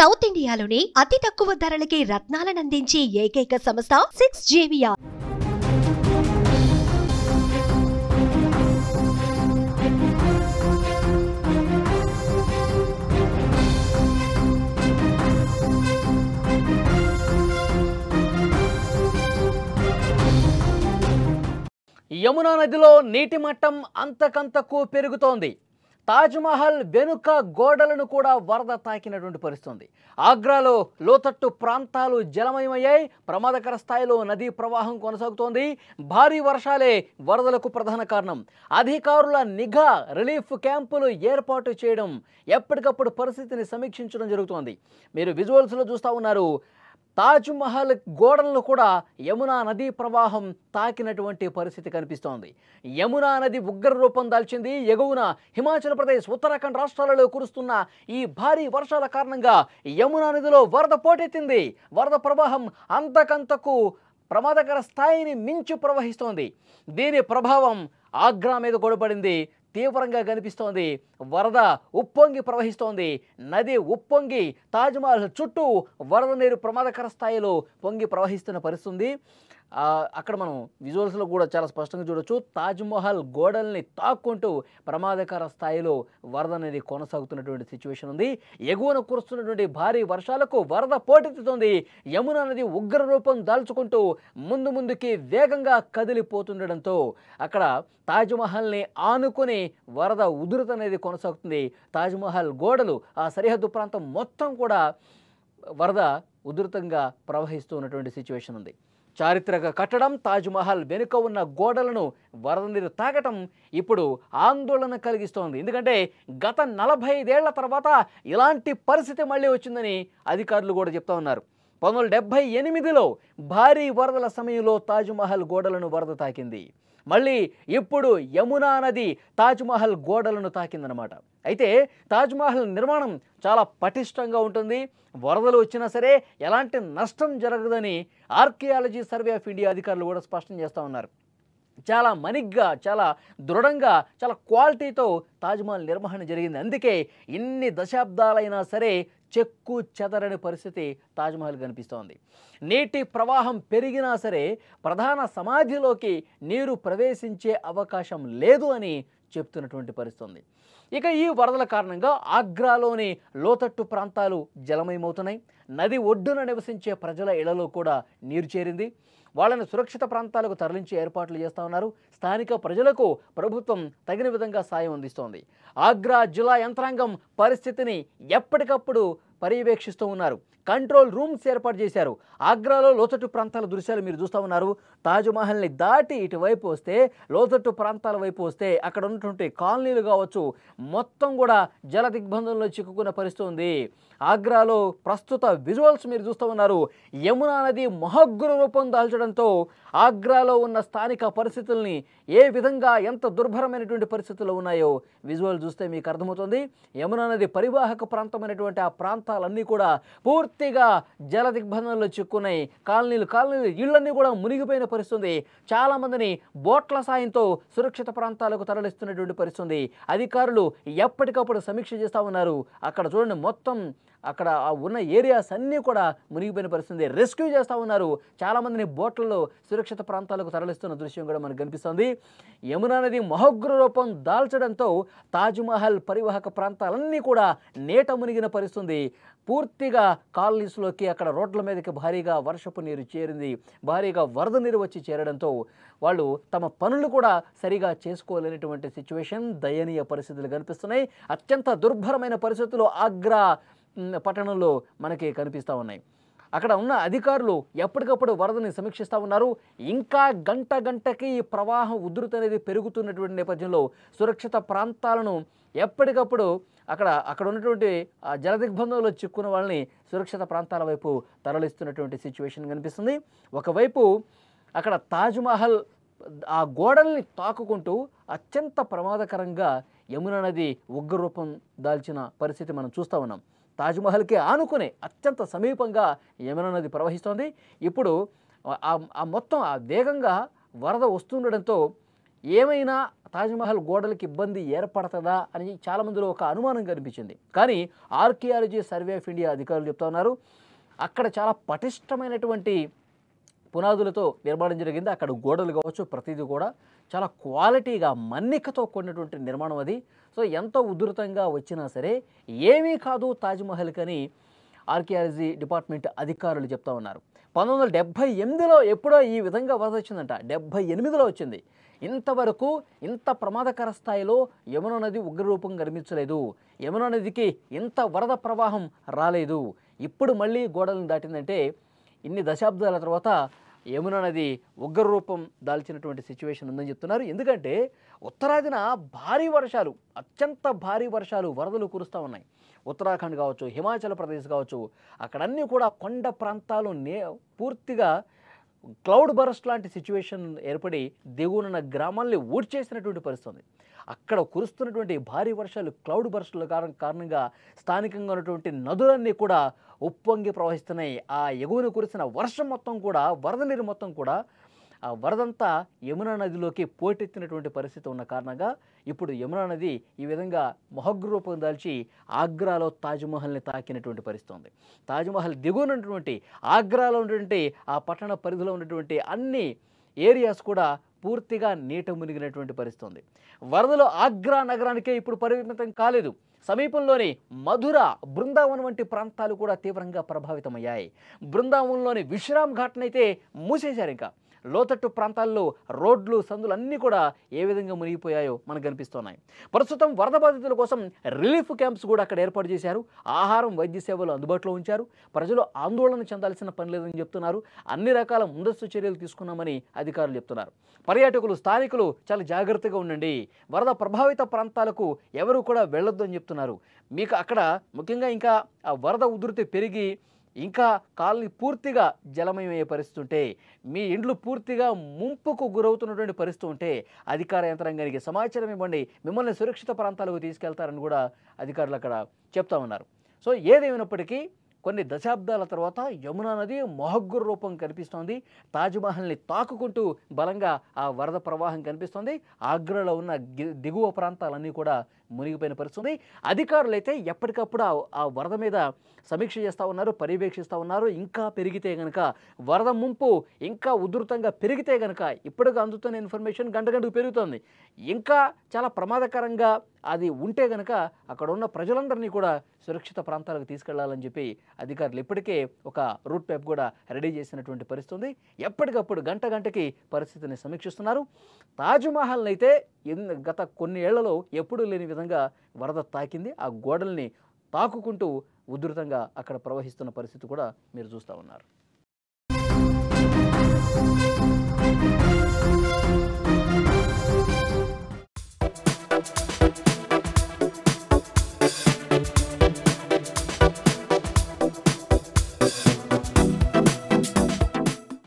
South ఇండియాలోనే అతి తక్కువ ధరలకి రత్నాలనందించే ఏకైక సంస్థ 6JVR. యమునా నదిలో నీటి మట్టం అంతకంతకు పెరుగుతోంది. తాజ్మహల్ వెనుక గోడలను కూడా వరద తాకినటువంటి పరిస్థితి. ఆగ్రాలో లోతట్టు ప్రాంతాలు జలమయమయ్యాయి. ప్రమాదకర స్థాయిలో నదీ ప్రవాహం కొనసాగుతోంది. భారీ వర్షాలే వరదలకు ప్రధాన కారణం. అధికారుల నిఘా, రిలీఫ్ క్యాంపులు ఏర్పాటు చేయడం, ఎప్పటికప్పుడు పరిస్థితిని సమీక్షించడం జరుగుతోంది. మీరు విజువల్స్లో చూస్తూ ఉన్నారు. తాజ్మహల్ గోడలను కూడా యమునా నదీ ప్రవాహం తాకినటువంటి పరిస్థితి కనిపిస్తోంది. యమునా నది ఉగ్ర రూపం దాల్చింది. ఎగువన హిమాచల్ ప్రదేశ్, ఉత్తరాఖండ్ రాష్ట్రాలలో కురుస్తున్న ఈ భారీ వర్షాల కారణంగా యమునా నదిలో వరద పోటెత్తింది. వరద ప్రవాహం అంతకంతకు ప్రమాదకర స్థాయిని మించి ప్రవహిస్తోంది. దీని ప్రభావం ఆగ్రా మీద కూడా పడింది. తీవ్రంగా కనిపిస్తోంది. వరద ఉప్పొంగి ప్రవహిస్తోంది. నది ఉప్పొంగి తాజ్మహల్ చుట్టూ వరద నీరు ప్రమాదకర స్థాయిలో పొంగి ప్రవహిస్తున్న పరిస్థితి. అక్కడ మనం విజువల్స్లో కూడా చాలా స్పష్టంగా చూడొచ్చు. తాజ్మహల్ గోడల్ని తాక్కుంటూ ప్రమాదకర స్థాయిలో వరద అనేది కొనసాగుతున్నటువంటి సిచ్యువేషన్ ఉంది. ఎగువన కురుస్తున్నటువంటి భారీ వర్షాలకు వరద పోటెత్తుతోంది. యమునా నది ఉగ్ర రూపం దాల్చుకుంటూ ముందుకి వేగంగా కదిలిపోతుండడంతో అక్కడ తాజ్మహల్ని ఆనుకుని వరద ఉధృతి అనేది కొనసాగుతుంది. తాజ్మహల్ గోడలు, ఆ సరిహద్దు ప్రాంతం మొత్తం కూడా వరద ఉధృతంగా ప్రవహిస్తూ ఉన్నటువంటి సిచ్యువేషన్ ఉంది. చారిత్రక కట్టడం తాజ్మహల్ వెనుక ఉన్న గోడలను వరద నీరు తాగటం ఇప్పుడు ఆందోళన కలిగిస్తోంది. ఎందుకంటే గత 45 ఏళ్ల తర్వాత ఇలాంటి పరిస్థితి మళ్ళీ వచ్చిందని అధికారులు కూడా చెప్తా ఉన్నారు. 1978లో భారీ వరదల సమయంలో తాజ్మహల్ గోడలను వరద తాకింది. మళ్ళీ ఇప్పుడు యమునా నది తాజ్మహల్ గోడలను తాకిందనమాట. అయితే తాజ్మహల్ నిర్మాణం చాలా పటిష్టంగా ఉంటుంది. వరదలు వచ్చినా సరే ఎలాంటి నష్టం జరగదని ఆర్కియాలజీ సర్వే ఆఫ్ ఇండియా అధికారులు కూడా స్పష్టం చేస్తూ ఉన్నారు. చాలా మనిగ్గా, చాలా దృఢంగా, చాలా క్వాలిటీతో తాజ్మహల్ నిర్వహణ జరిగింది. అందుకే ఇన్ని దశాబ్దాలైనా సరే చెక్కు చెదరని పరిస్థితి తాజ్మహల్ కనిపిస్తోంది. నీటి ప్రవాహం పెరిగినా సరే ప్రధాన సమాధిలోకి నీరు ప్రవేశించే అవకాశం లేదు అని చెప్తున్నటువంటి పరిస్థితి. ఇక ఈ వరదల కారణంగా ఆగ్రాలోని లోతట్టు ప్రాంతాలు జలమయమవుతున్నాయి. నది ఒడ్డున నివసించే ప్రజల ఇళ్లలో కూడా నీరు చేరింది. వాళ్ళని సురక్షిత ప్రాంతాలకు తరలించే ఏర్పాట్లు చేస్తూ ఉన్నారు. స్థానిక ప్రజలకు ప్రభుత్వం తగిన విధంగా సాయం అందిస్తోంది. ఆగ్రా జిల్లా యంత్రాంగం పరిస్థితిని ఎప్పటికప్పుడు పర్యవేక్షిస్తూ ఉన్నారు. కంట్రోల్ రూమ్స్ ఏర్పాటు చేశారు. ఆగ్రాలో లోతట్టు ప్రాంతాల దృశ్యాలు మీరు చూస్తూ ఉన్నారు. తాజ్మహల్ని దాటి ఇటువైపు వస్తే, లోతట్టు ప్రాంతాల వైపు వస్తే అక్కడ ఉన్నటువంటి కాలనీలు కావచ్చు మొత్తం కూడా జల దిగ్బంధంలో చిక్కుకున్న పరిస్థితి ఉంది. ఆగ్రాలో ప్రస్తుత విజువల్స్ మీరు చూస్తూ ఉన్నారు. యమునా నది మహోగ్ర రూపం దాల్చడంతో ఆగ్రాలో ఉన్న స్థానిక పరిస్థితుల్ని ఏ విధంగా, ఎంత దుర్భరమైనటువంటి పరిస్థితుల్లో ఉన్నాయో విజువల్ చూస్తే మీకు అర్థమవుతుంది. యమునా నది పరివాహక ప్రాంతమైనటువంటి ఆ ప్రాంతాలన్నీ కూడా పూర్తిగా జల దిగ్బంధంలో చిక్కున్నాయి. కాలనీలు ఇళ్లన్నీ కూడా మునిగిపోయిన పరిస్థితి. చాలామందిని బోట్ల సాయంతో సురక్షిత ప్రాంతాలకు తరలిస్తున్నటువంటి పరిస్థితి. అధికారులు ఎప్పటికప్పుడు సమీక్ష చేస్తూ ఉన్నారు. అక్కడ చూడండి, మొత్తం అక్కడ ఉన్న ఏరియాస్ అన్నీ కూడా మునిగిపోయిన పరిస్థితి. రెస్క్యూ చేస్తూ ఉన్నారు. చాలామందిని బోట్లలో సురక్షిత ప్రాంతాలకు తరలిస్తున్న దృశ్యం కూడా మనకు కనిపిస్తుంది. యమునా నది మహోగ్ర రూపం దాల్చడంతో తాజ్మహల్ పరివాహక ప్రాంతాలన్నీ కూడా నీట మునిగిన పరిస్థితి. పూర్తిగా కాలనీస్లోకి, అక్కడ రోడ్ల మీదకి భారీగా వర్షపు నీరు చేరింది. భారీగా వరద నీరు వచ్చి చేరడంతో వాళ్ళు తమ పనులు కూడా సరిగా చేసుకోలేనటువంటి సిచ్యువేషన్, దయనీయ పరిస్థితులు కనిపిస్తున్నాయి. అత్యంత దుర్భరమైన పరిస్థితులు ఆగ్రా పట్టణంలో మనకి కనిపిస్తూ ఉన్నాయి. అక్కడ ఉన్న అధికారులు ఎప్పటికప్పుడు వరదని సమీక్షిస్తూ ఉన్నారు. ఇంకా గంటకి ఈ ప్రవాహం ఉధృతి అనేది పెరుగుతున్నటువంటి నేపథ్యంలో సురక్షిత ప్రాంతాలను ఎప్పటికప్పుడు అక్కడ ఉన్నటువంటి జల దిగ్బంధంలో చిక్కున్న వాళ్ళని సురక్షిత ప్రాంతాల వైపు తరలిస్తున్నటువంటి సిచ్యువేషన్ కనిపిస్తుంది. ఒకవైపు అక్కడ తాజ్మహల్ ఆ గోడల్ని తాకుకుంటూ అత్యంత ప్రమాదకరంగా యమునా నది ఉగ్రరూపం దాల్చిన పరిస్థితి మనం చూస్తూ ఉన్నాం. తాజ్మహల్కి ఆనుకునే అత్యంత సమీపంగా యమునా నది ప్రవహిస్తోంది. ఇప్పుడు మొత్తం వేగంగా వరద వస్తుండడంతో ఏమైనా తాజ్మహల్ గోడలకు ఇబ్బంది ఏర్పడుతుందా అని చాలామందిలో ఒక అనుమానం కనిపించింది. కానీ ఆర్కియాలజీ సర్వే ఆఫ్ ఇండియా అధికారులు చెప్తా ఉన్నారు, అక్కడ చాలా పటిష్టమైనటువంటి పునాదులతో నిర్మాణం జరిగింది. అక్కడ గోడలు కావచ్చు, ప్రతిదీ కూడా చాలా క్వాలిటీగా మన్నికతో కూడినటువంటి నిర్మాణం అది. సో ఎంతో ఉధృతంగా వచ్చినా సరే ఏమీ కాదు తాజ్మహల్ కని ఆర్కియాలజీ డిపార్ట్మెంట్ అధికారులు చెప్తా ఉన్నారు. 1978లో ఎప్పుడో ఈ విధంగా వరద వచ్చిందంట, 78లో వచ్చింది. ఇంతవరకు ఇంత ప్రమాదకర స్థాయిలో యమునా నది ఉగ్రరూపం కనిపించలేదు, యమునా నదికి ఇంత వరద ప్రవాహం రాలేదు. ఇప్పుడు మళ్ళీ గోడలను దాటిందంటే ఇన్ని దశాబ్దాల తర్వాత యమునా నది ఉగ్రరూపం దాల్చినటువంటి సిచ్యువేషన్ ఉందని చెప్తున్నారు. ఎందుకంటే ఉత్తరాదిన భారీ వర్షాలు, అత్యంత భారీ వర్షాలు, వరదలు కురుస్తూ ఉన్నాయి. ఉత్తరాఖండ్ కావచ్చు, హిమాచల్ ప్రదేశ్ కావచ్చు, అక్కడన్నీ కూడా కొండ ప్రాంతాలు పూర్తిగా క్లౌడ్ బరస్ట్ లాంటి సిచ్యువేషన్ ఏర్పడి దిగువనున్న గ్రామాల్ని ఊడ్చేసినటువంటి పరిస్థితి. అక్కడ కురుస్తున్నటువంటి భారీ వర్షాలు, క్లౌడ్ బరస్టుల కారణంగా స్థానికంగా ఉన్నటువంటి నదులన్నీ కూడా ఉప్పొంగి ప్రవహిస్తున్నాయి. ఆ ఎగువన కురిసిన వర్షం మొత్తం కూడా, వరద నీరు మొత్తం కూడా ఆ వరదంతా యమునా నదిలోకి పోటెత్తినటువంటి పరిస్థితి ఉన్న కారణంగా ఇప్పుడు యమునా నది ఈ విధంగా మొహగ్రూపం దాల్చి ఆగ్రాలో తాజ్మహల్ని తాకినటువంటి పరిస్థితి ఉంది. తాజ్మహల్ దిగువనటువంటి ఆగ్రాలో ఉన్నటువంటి ఆ పట్టణ పరిధిలో ఉన్నటువంటి అన్ని ఏరియాస్ కూడా పూర్తిగా నీట మునిగినటువంటి పరిస్థితి ఉంది. వరదలు ఆగ్రా నగరానికే ఇప్పుడు పరిమితం కాలేదు, సమీపంలోని మధుర, బృందావనం వంటి ప్రాంతాలు కూడా తీవ్రంగా ప్రభావితమయ్యాయి. బృందావనంలోని విశ్రామ్ ఘాట్నైతే మూసేశారు. ఇంకా లోతట్టు ప్రాంతాల్లో రోడ్లు, సందులు అన్నీ కూడా ఏ విధంగా మునిగిపోయాయో మనకు కనిపిస్తున్నాయి. ప్రస్తుతం వరద బాధితుల కోసం రిలీఫ్ క్యాంప్స్ కూడా అక్కడ ఏర్పాటు చేశారు. ఆహారం, వైద్య సేవలు అందుబాటులో ఉంచారు. ప్రజలు ఆందోళన చెందాల్సిన పని లేదని చెప్తున్నారు. అన్ని రకాల ముందస్తు చర్యలు తీసుకున్నామని అధికారులు చెప్తున్నారు. పర్యాటకులు, స్థానికులు చాలా జాగ్రత్తగా ఉండండి, వరద ప్రభావిత ప్రాంతాలకు ఎవరు కూడా వెళ్ళొద్దు అని చెప్తున్నారు. మీకు అక్కడ ముఖ్యంగా ఇంకా ఆ వరద ఉధృతి పెరిగి ఇంకా కాలనీ పూర్తిగా జలమయమయ్యే పరిస్థితి ఉంటే, మీ ఇండ్లు పూర్తిగా ముంపుకు గురవుతున్నటువంటి పరిస్థితి ఉంటే అధికార యంత్రాంగానికి సమాచారం ఇవ్వండి, మిమ్మల్ని సురక్షిత ప్రాంతాలకు తీసుకెళ్తారని కూడా అధికారులు అక్కడ చెప్తా ఉన్నారు. సో ఏదేమైనప్పటికీ కొన్ని దశాబ్దాల తర్వాత యమునా నది మొహగ్గుర రూపం కనిపిస్తోంది. తాజ్మహల్ని తాకుకుంటూ బలంగా ఆ వరద ప్రవాహం కనిపిస్తోంది. ఆగ్రాలో ఉన్న దిగువ ప్రాంతాలన్నీ కూడా మునిగిపోయిన పరిస్థితి. అధికారులు అయితే ఎప్పటికప్పుడు ఆ వరద మీద సమీక్ష చేస్తూ ఉన్నారు, పర్యవేక్షిస్తూ ఉన్నారు. ఇంకా పెరిగితే కనుక, వరద ముంపు ఇంకా ఉధృతంగా పెరిగితే కనుక, ఇప్పటికి అందుతున్న ఇన్ఫర్మేషన్ గంట గంటకు పెరుగుతోంది, ఇంకా చాలా ప్రమాదకరంగా అది ఉంటే కనుక అక్కడ ఉన్న ప్రజలందరినీ కూడా సురక్షిత ప్రాంతాలకు తీసుకెళ్లాలని చెప్పి అధికారులు ఇప్పటికే ఒక రూట్ మ్యాప్ కూడా రెడీ చేసినటువంటి పరిస్థితి ఉంది. ఎప్పటికప్పుడు గంట గంటకి పరిస్థితిని సమీక్షిస్తున్నారు. తాజ్మహల్ అయితే గత కొన్ని ఏళ్లలో ఎప్పుడూ లేని విధంగా వరద తాకింది. ఆ గోడల్ని తాకుకుంటూ ఉధృతంగా అక్కడ ప్రవహిస్తున్న పరిస్థితి కూడా మీరు చూస్తూ ఉన్నారు.